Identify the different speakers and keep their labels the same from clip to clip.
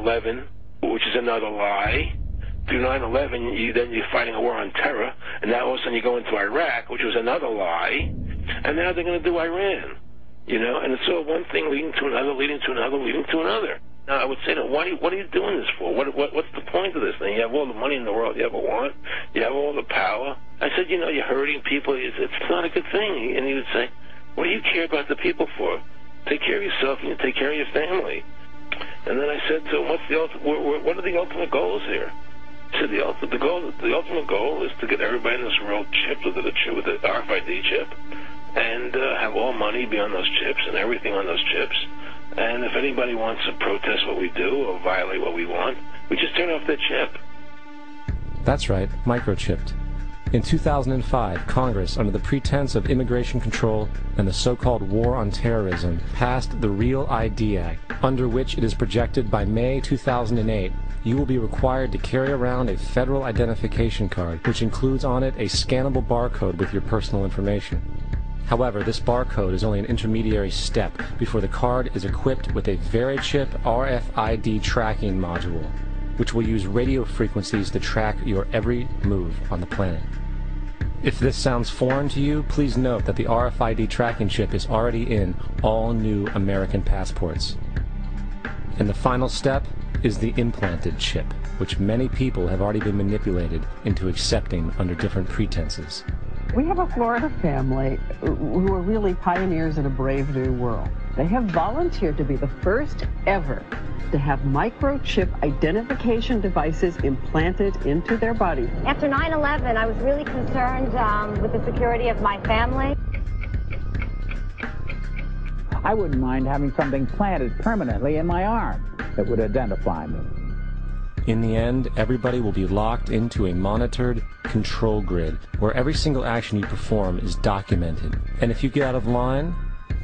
Speaker 1: 9/11, which is another lie. Through 9/11, then you're fighting a war on terror, and now all of a sudden you go into Iraq, which was another lie, and now they're going to do Iran. You know, and it's all one thing leading to another, leading to another, leading to another. Now, I would say, what are you doing this for? What's the point of this thing? You have all the money in the world you ever want. You have all the power. I said, you know, you're hurting people. It's not a good thing. And he would say, what do you care about the people for? Take care of yourself and you take care of your family. And then I said to him, what are the ultimate goals here? He said, the ultimate goal is to get everybody in this world chipped with the RFID chip, and have all money be on those chips and everything on those chips. And if anybody wants to protest what we do or violate what we want, we just turn off their chip.
Speaker 2: That's right, microchipped. In 2005, Congress, under the pretense of immigration control and the so-called war on terrorism, passed the Real ID Act, under which it is projected by May 2008 you will be required to carry around a federal identification card, which includes on it a scannable barcode with your personal information. However, this barcode is only an intermediary step before the card is equipped with a VeriChip RFID tracking module, which will use radio frequencies to track your every move on the planet. If this sounds foreign to you, please note that the RFID tracking chip is already in all new American passports. And the final step is the implanted chip, which many people have already been manipulated into accepting under different pretenses.
Speaker 3: We have a Florida family who are really pioneers in a brave new world. They have volunteered to be the first ever to have microchip identification devices implanted into their bodies.
Speaker 4: After 9/11, I was really concerned with the security of my family.
Speaker 5: I wouldn't mind having something planted permanently in my arm that would identify me.
Speaker 2: In the end, everybody will be locked into a monitored control grid where every single action you perform is documented. And if you get out of line,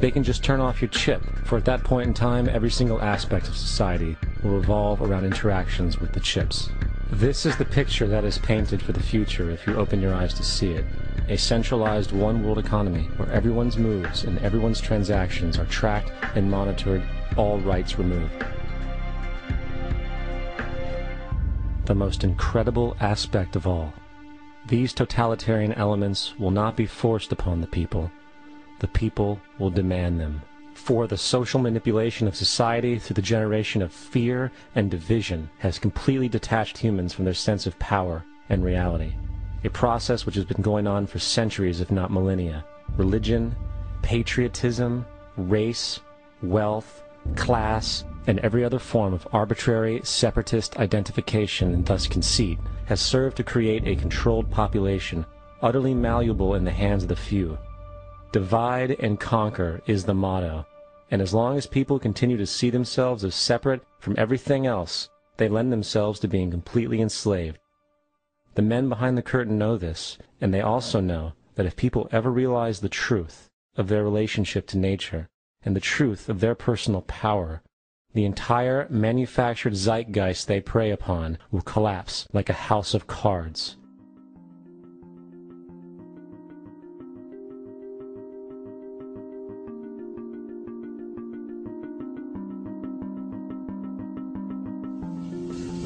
Speaker 2: they can just turn off your chip, for at that point in time, every single aspect of society will revolve around interactions with the chips. This is the picture that is painted for the future if you open your eyes to see it. A centralized one-world economy where everyone's moves and everyone's transactions are tracked and monitored, all rights removed. The most incredible aspect of all. These totalitarian elements will not be forced upon the people. The people will demand them. For the social manipulation of society through the generation of fear and division has completely detached humans from their sense of power and reality. A process which has been going on for centuries, if not millennia. Religion, patriotism, race, wealth, class, and every other form of arbitrary, separatist identification and thus conceit has served to create a controlled population, utterly malleable in the hands of the few. Divide and conquer is the motto, and as long as people continue to see themselves as separate from everything else, they lend themselves to being completely enslaved. The men behind the curtain know this, and they also know that if people ever realize the truth of their relationship to nature and the truth of their personal power, the entire manufactured zeitgeist they prey upon will collapse like a house of cards.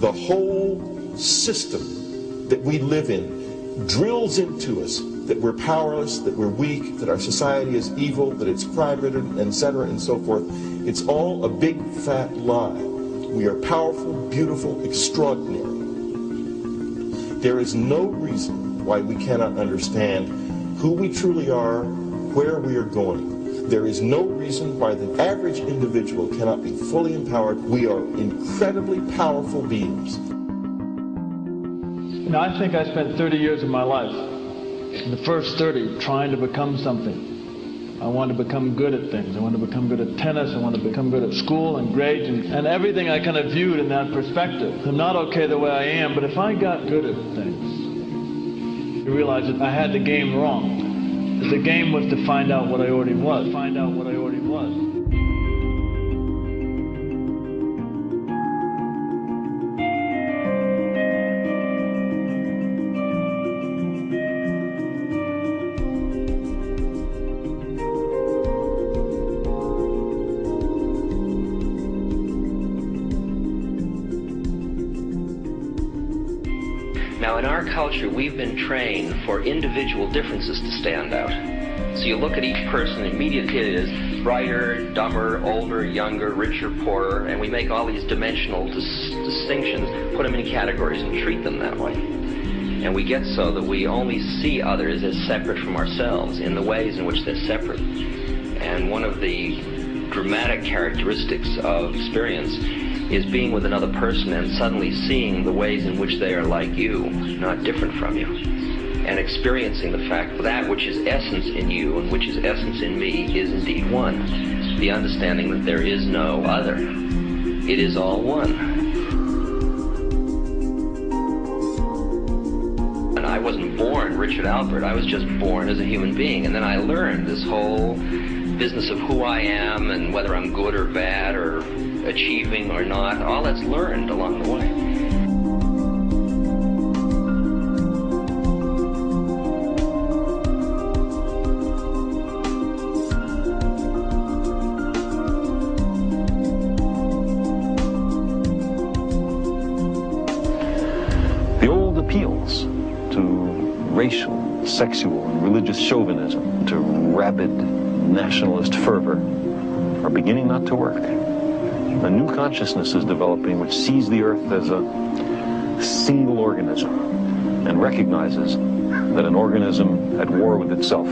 Speaker 6: The whole system that we live in drills into us that we're powerless, that we're weak, that our society is evil, that it's crime-ridden, etc., and so forth. It's all a big, fat lie. We are powerful, beautiful, extraordinary. There is no reason why we cannot understand who we truly are, where we are going. There is no reason why the average individual cannot be fully empowered. We are incredibly powerful beings.
Speaker 7: You know, I think I spent 30 years of my life, in the first 30, trying to become something. I wanted to become good at things. I wanted to become good at tennis. I wanted to become good at school and grades and everything I kind of viewed in that perspective. I'm not okay the way I am, but if I got good at things, I realized that I had the game wrong. That the game was to find out what I already was. Find out what I already was.
Speaker 8: Now, in our culture, we've been trained for individual differences to stand out. So you look at each person, immediately it is brighter, dumber, older, younger, richer, poorer, and we make all these dimensional distinctions, put them in categories and treat them that way. And we get so that we only see others as separate from ourselves in the ways in which they're separate. And one of the dramatic characteristics of experience is being with another person and suddenly seeing the ways in which they are like you, not different from you. And experiencing the fact that which is essence in you and which is essence in me is indeed one. The understanding that there is no other. It is all one. And I wasn't born Richard Albert. I was just born as a human being. And then I learned this whole business of who I am and whether I'm good or bad or achieving or not. All that's learned along the way.
Speaker 9: Appeals to racial, sexual, and religious chauvinism, to rabid nationalist fervor, are beginning not to work. A new consciousness is developing which sees the earth as a single organism and recognizes that an organism at war with itself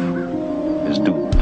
Speaker 9: is doomed.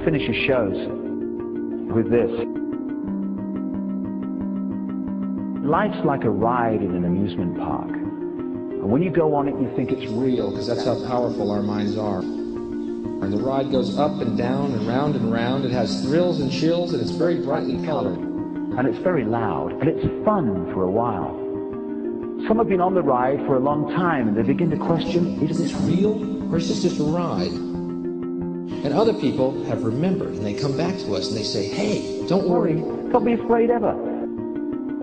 Speaker 5: Finish his shows with this. Life's like a ride in an amusement park. And when you go on it, you think it's real,
Speaker 10: because that's how powerful our minds are. And the ride goes up and down and round and round. It has thrills and chills, and it's very brightly colored.
Speaker 5: And it's very loud, and it's fun for a while. Some have been on the ride for a long time, and they begin to question, is this real,
Speaker 10: or is this just a ride? And other people have remembered, and they come back to us and they say, hey, don't worry.
Speaker 5: Don't be afraid ever,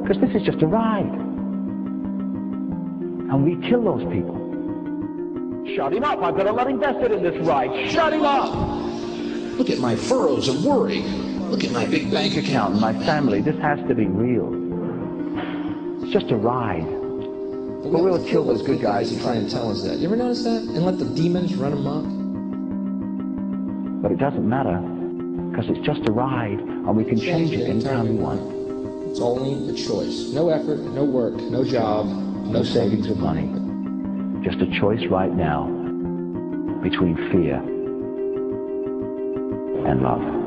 Speaker 5: because this is just a ride. And we kill those people. Shut him up. I've got a lot invested in this ride. Shut him up.
Speaker 10: Look at my furrows of worry. Look at my big bank account
Speaker 5: and my family. This has to be real. It's just a ride. But we'll kill those good guys
Speaker 10: and try and tell us that. You ever notice that? And let the demons run amok?
Speaker 5: But it doesn't matter, because it's just a ride, and we can change it anytime we want.
Speaker 10: It's only a choice. No effort, no work, no job,
Speaker 5: no savings of money. Just a choice right now between fear and love.